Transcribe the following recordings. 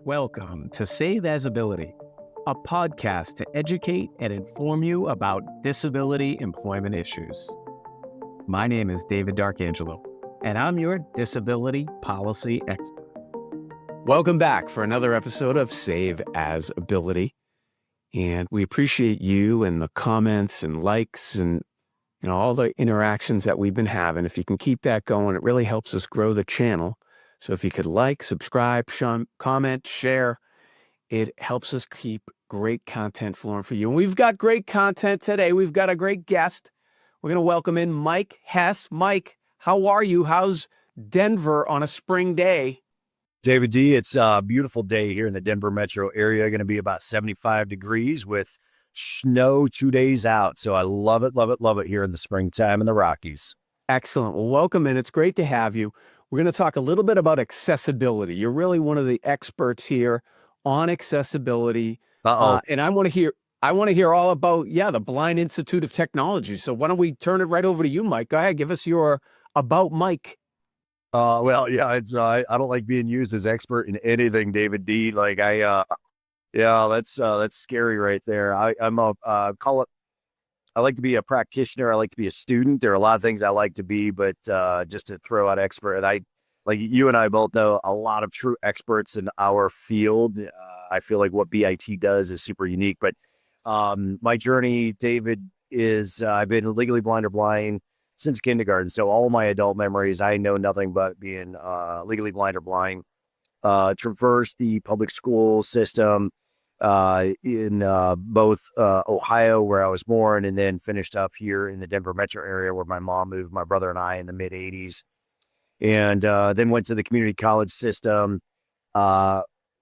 Welcome to Save As Ability, a podcast to educate and inform you about disability employment issues. My name is David D'Arcangelo, and I'm your disability policy expert. Welcome back for another episode of Save As Ability. And we appreciate you and the comments and likes and all the interactions that we've been having. If you can keep that going, it really helps us grow the channel. So if you could like, subscribe, comment, share, it helps us keep great content flowing for you. And we've got great content today. We've got a great guest. We're going to welcome in Mike Hess. Mike, how are you? How's Denver on a spring day? David D, it's a beautiful day here in the Denver metro area. Going to be about 75 degrees with snow 2 days out. So I love it, love it, love it here in the springtime in the Rockies. Excellent. Well, welcome in. It's great to have you. We're going to talk a little bit about accessibility. You're really one of the experts here on accessibility. And I want to hear all about, the Blind Institute of Technology. So why don't we turn it right over to you, Mike? Go ahead, give us your about Mike. It's I don't like being used as expert in anything, David D. That's scary right there. I like to be a practitioner. I like to be a student. There are a lot of things I like to be, but just to throw out expert, and like you and I both know a lot of true experts in our field. I feel like what BIT does is super unique, but my journey, David, is I've been legally blind or blind since kindergarten. So all my adult memories, I know nothing but being legally blind or blind. Traversed the public school system in both Ohio, where I was born, and then finished up here in the Denver metro area where my mom moved my brother and I in the mid 80s. And then went to the community college system,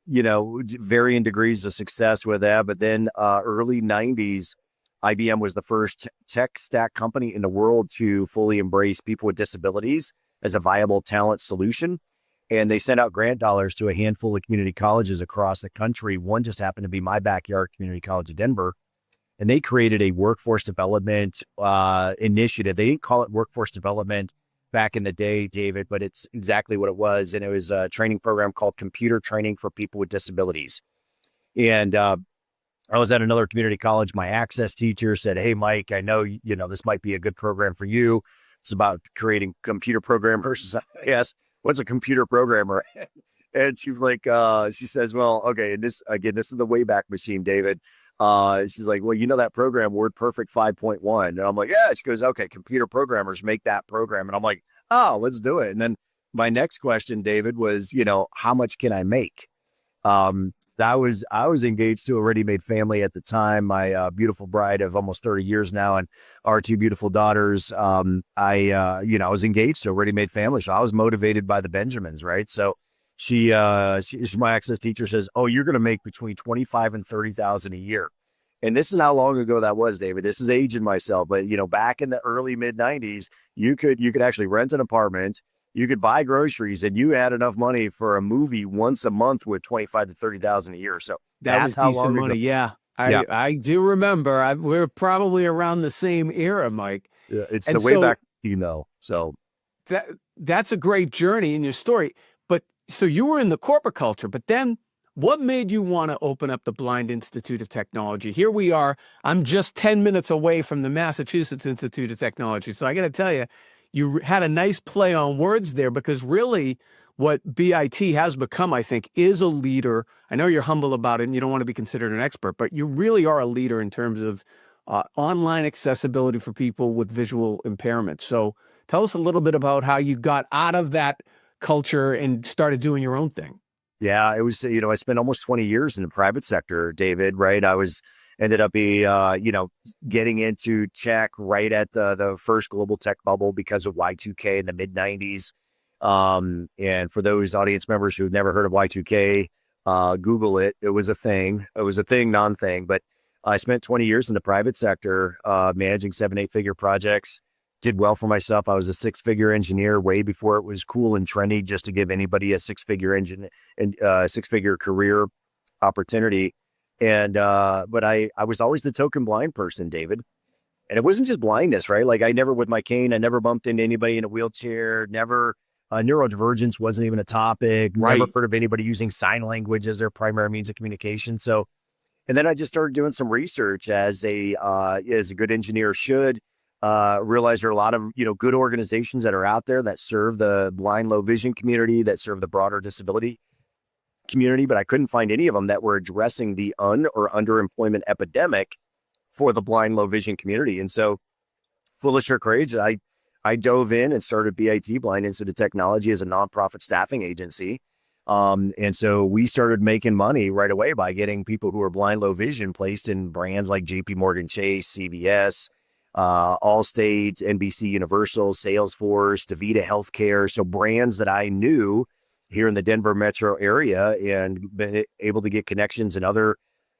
varying degrees of success with that. But then early 90s, IBM was the first tech stack company in the world to fully embrace people with disabilities as a viable talent solution. And they sent out grant dollars to a handful of community colleges across the country. One just happened to be my backyard, Community College of Denver. And they created a workforce development initiative. They didn't call it workforce development back in the day, David, but it's exactly what it was. And it was a training program called Computer Training for People with Disabilities. And I was at another community college. My access teacher said, "Hey, Mike, I know, this might be a good program for you. It's about creating computer programmers." I asked, "What's a computer programmer?" And she was like, she says, "Well, okay. And this is the Wayback Machine, David." She's like, "Well, that program, WordPerfect 5.1. And I'm like, "Yeah." She goes, "Okay, computer programmers make that program." And I'm like, "Oh, let's do it." And then my next question, David, was, how much can I make? I was engaged to a ready-made family at the time. My beautiful bride of almost 30 years now, and our two beautiful daughters. I was engaged to a ready-made family, so I was motivated by the Benjamins, right? So she my access teacher says, "Oh, you're going to make between 25 and 30,000 a year." And this is how long ago that was, David. This is aging myself, but back in the early mid 90s, you could actually rent an apartment. You could buy groceries, and you had enough money for a movie once a month with 25 to 30,000 a year. So That was decent money. Yeah. I do remember. We're probably around the same era, Mike. Yeah, it's and the way back, So that's a great journey in your story. But so you were in the corporate culture, but then what made you want to open up the Blind Institute of Technology? Here we are. I'm just 10 minutes away from the Massachusetts Institute of Technology. So I got to tell you, you had a nice play on words there, because really what BIT has become, I think, is a leader. I know you're humble about it and you don't want to be considered an expert, but you really are a leader in terms of online accessibility for people with visual impairment. So tell us a little bit about how you got out of that culture and started doing your own thing. Yeah, it was, I spent almost 20 years in the private sector, David, right? Ended up getting into tech right at the first global tech bubble because of Y2K in the mid 90s. And for those audience members who've never heard of Y2K, Google it. It was a thing. It was a thing, non-thing. But I spent 20 years in the private sector, managing 7-8 figure projects. Did well for myself. I was a 6-figure engineer way before it was cool and trendy just to give anybody a 6-figure career opportunity. And but I was always the token blind person, David. And it wasn't just blindness, right? Like I never with my cane, I never bumped into anybody in a wheelchair, never Neurodivergence wasn't even a topic. Right. Never heard of anybody using sign language as their primary means of communication. So, and then I just started doing some research as a good engineer should. Realize there are a lot of good organizations that are out there that serve the blind, low vision community, that serve the broader disability community, but I couldn't find any of them that were addressing the or underemployment epidemic for the blind, low vision community. And so, foolish or courageous, I dove in and started BIT, Blind Institute of Technology, as a nonprofit staffing agency. And so we started making money right away by getting people who are blind, low vision placed in brands like JP Morgan Chase, CVS, Allstate, NBC Universal, Salesforce, DaVita Healthcare. So brands that I knew here in the Denver metro area, and been able to get connections in other,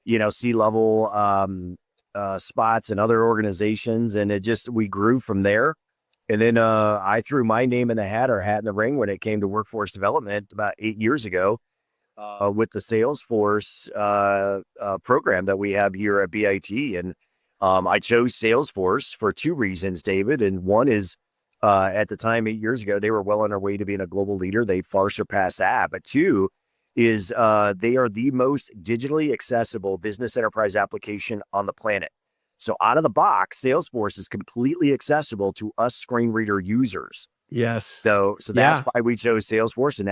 C-level spots and other organizations. And we grew from there. And then I threw my name in the hat, or hat in the ring, when it came to workforce development about 8 years ago with the Salesforce program that we have here at BIT. And I chose Salesforce for two reasons, David. And one is at the time, 8 years ago, they were well on their way to being a global leader. They far surpassed that. But two is they are the most digitally accessible business enterprise application on the planet. So out of the box, Salesforce is completely accessible to us screen reader users. Yes. So that's why we chose Salesforce, and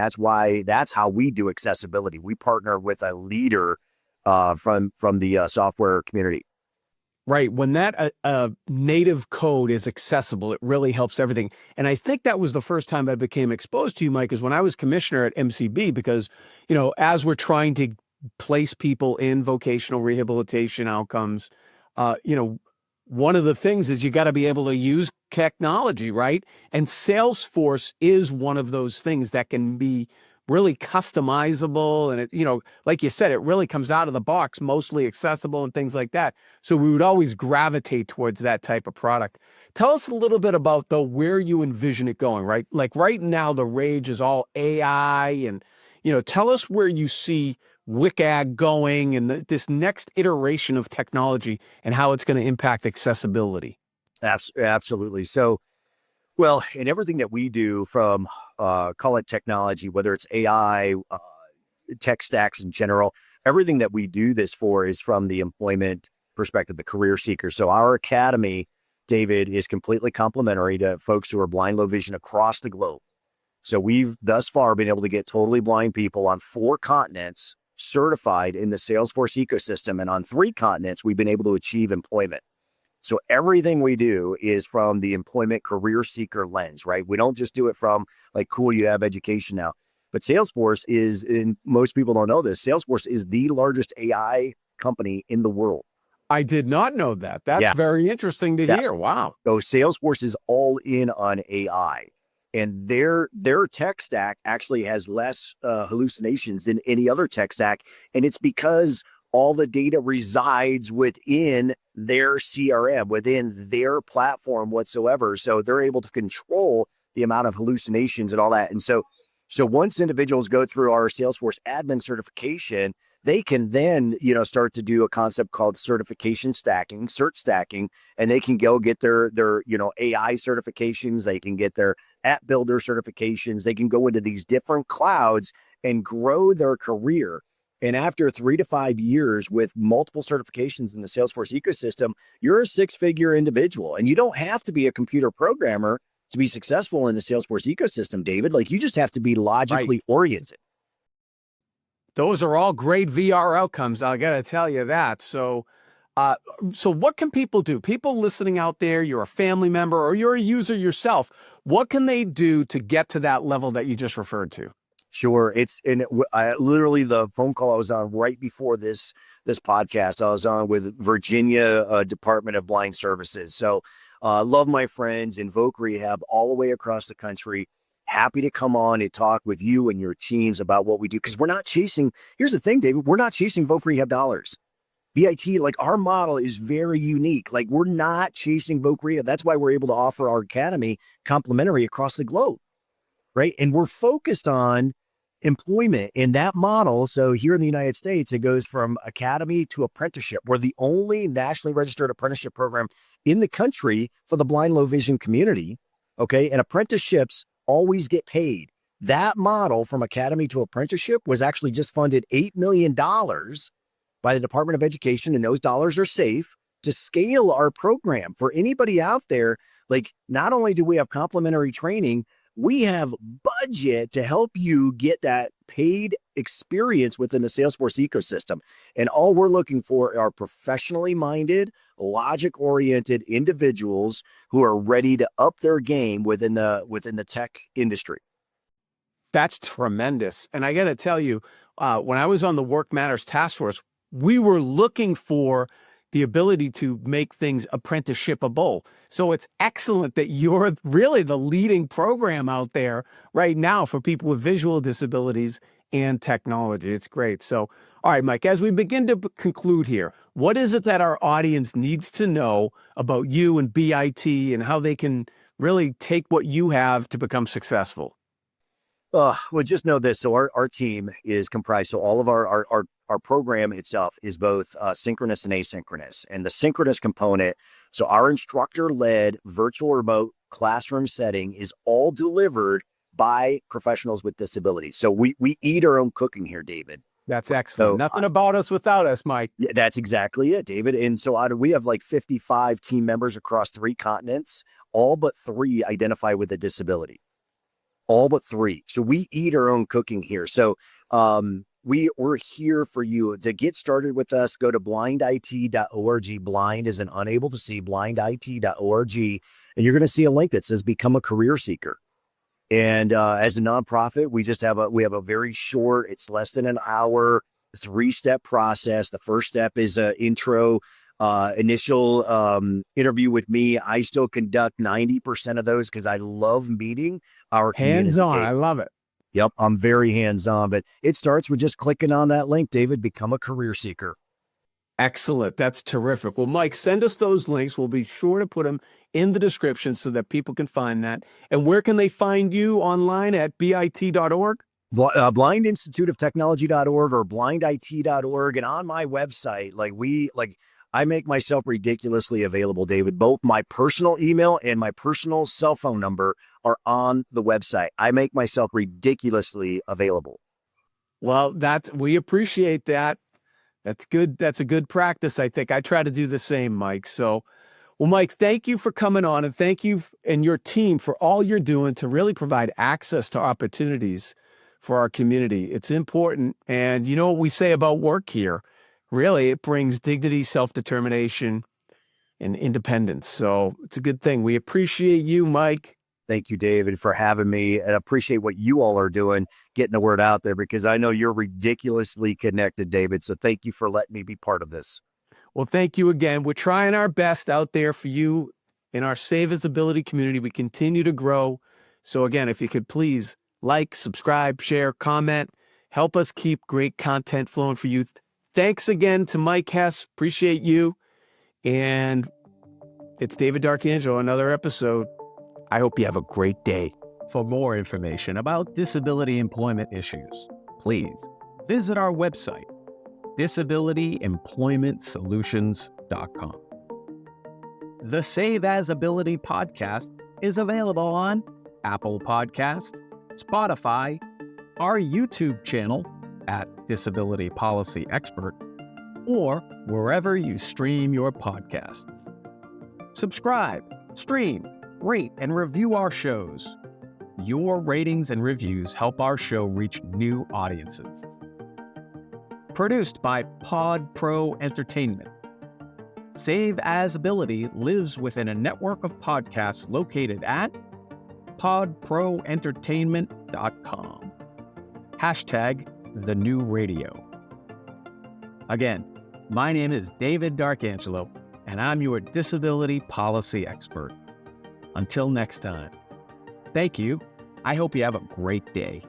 that's how we do accessibility. We partner with a leader from the software community. Right. When that native code is accessible, it really helps everything. And I think that was the first time I became exposed to you, Mike, is when I was commissioner at MCB, because, as we're trying to place people in vocational rehabilitation outcomes, one of the things is you got to be able to use technology, right? And Salesforce is one of those things that can be really customizable. And it, like you said, it really comes out of the box, mostly accessible and things like that. So we would always gravitate towards that type of product. Tell us a little bit about where you envision it going, right? Like right now, the rage is all AI, and, tell us where you see WCAG going and this next iteration of technology and how it's going to impact accessibility. Absolutely. So, well, in everything that we do, from call it technology, whether it's AI, tech stacks in general, everything that we do this for is from the employment perspective, the career seeker. So our academy, David, is completely complementary to folks who are blind, low vision across the globe. So we've thus far been able to get totally blind people on 4 continents certified in the Salesforce ecosystem. And on 3 continents, we've been able to achieve employment. So everything we do is from the employment career seeker lens, right? We don't just do it from like, cool, you have education now. But Salesforce is, and most people don't know this, Salesforce is the largest AI company in the world. I did not know that. That's very interesting to hear. Wow. So Salesforce is all in on AI. And their tech stack actually has less hallucinations than any other tech stack. And it's because all the data resides within their CRM, within their platform whatsoever. So they're able to control the amount of hallucinations and all that. And so once individuals go through our Salesforce admin certification, they can then, start to do a concept called certification stacking, cert stacking, and they can go get their AI certifications. They can get their app builder certifications. They can go into these different clouds and grow their career. And after 3 to 5 years with multiple certifications in the Salesforce ecosystem, you're a 6-figure individual. And you don't have to be a computer programmer to be successful in the Salesforce ecosystem, David. Like, you just have to be logically oriented. Those are all great VR outcomes. I got to tell you that. So what can people do? People listening out there, you're a family member or you're a user yourself. What can they do to get to that level that you just referred to? Sure. Literally the phone call I was on right before this podcast, I was on with Virginia Department of Blind Services. So love my friends in Voc Rehab all the way across the country. Happy to come on and talk with you and your teams about what we do. Because we're not chasing, here's the thing, David, we're not chasing Voc Rehab dollars. BIT, like, our model is very unique. Like, we're not chasing Voc Rehab. That's why we're able to offer our academy complimentary across the globe, right? And we're focused on employment in that model. So here in the United States, it goes from academy to apprenticeship. We're the only nationally registered apprenticeship program in the country for the blind, low vision community. Okay. And apprenticeships always get paid. That model from academy to apprenticeship was actually just funded $8 million by the Department of Education, and those dollars are safe to scale our program. For anybody out there, like, not only do we have complimentary training, we have budget to help you get that paid experience within the Salesforce ecosystem. And all we're looking for are professionally minded, logic-oriented individuals who are ready to up their game within the tech industry. That's tremendous. And I got to tell you, when I was on the Work Matters Task Force, we were looking for the ability to make things apprenticeshipable. So it's excellent that you're really the leading program out there right now for people with visual disabilities and technology. It's great. So, all right, Mike, as we begin to conclude here, what is it that our audience needs to know about you and BIT and how they can really take what you have to become successful? Well, just know this. So our team is comprised. So all of our program itself is both synchronous and asynchronous. And the synchronous component, so our instructor-led virtual remote classroom setting is all delivered by professionals with disabilities. So we eat our own cooking here, David. That's excellent. So, Nothing about us without us, Mike. Yeah, that's exactly it, David. And so we have like 55 team members across 3 continents, all but 3 identify with a disability. All but 3. So we eat our own cooking here. So we're here for you. To get started with us, go to blindit.org. Blind is an unable to see, blindit.org. And you're going to see a link that says become a career seeker. And as a nonprofit, we have a very short, it's less than an hour, 3-step process. The first step is an initial interview with me. I still conduct 90% of those because I love meeting our community. Hands-on, I love it. Yep, I'm very hands-on, but it starts with just clicking on that link, David, become a career seeker. Excellent. That's terrific. Well, Mike, send us those links. We'll be sure to put them in the description so that people can find that. And where can they find you online at bit.org? Blindinstituteoftechnology.org or blindit.org. And on my website, I make myself ridiculously available, David. Both my personal email and my personal cell phone number are on the website. I make myself ridiculously available. Well, we appreciate that. That's good. That's a good practice. I think I try to do the same, Mike. So, well, Mike, thank you for coming on, and thank you and your team for all you're doing to really provide access to opportunities for our community. It's important. And you know what we say about work here? Really, it brings dignity, self-determination, and independence. So it's a good thing. We appreciate you, Mike. Thank you, David, for having me, and appreciate what you all are doing, getting the word out there, because I know you're ridiculously connected, David. So thank you for letting me be part of this. Well, thank you again. We're trying our best out there for you in our Save Visibility community. We continue to grow. So again, if you could please like, subscribe, share, comment, help us keep great content flowing for you. Thanks again to Mike Hess. Appreciate you. And it's David D'Arcangelo, another episode. I hope you have a great day. For more information about disability employment issues, please visit our website, disabilityemploymentsolutions.com. The Save As Ability podcast is available on Apple Podcast, Spotify, our YouTube channel at Disability Policy Expert, or wherever you stream your podcasts. Subscribe, stream, rate, and review our shows. Your ratings and reviews help our show reach new audiences. Produced by Pod Pro Entertainment. Save As Ability lives within a network of podcasts located at podproentertainment.com. #TheNewRadio. Again, my name is David D'Arcangelo, and I'm your disability policy expert. Until next time, thank you. I hope you have a great day.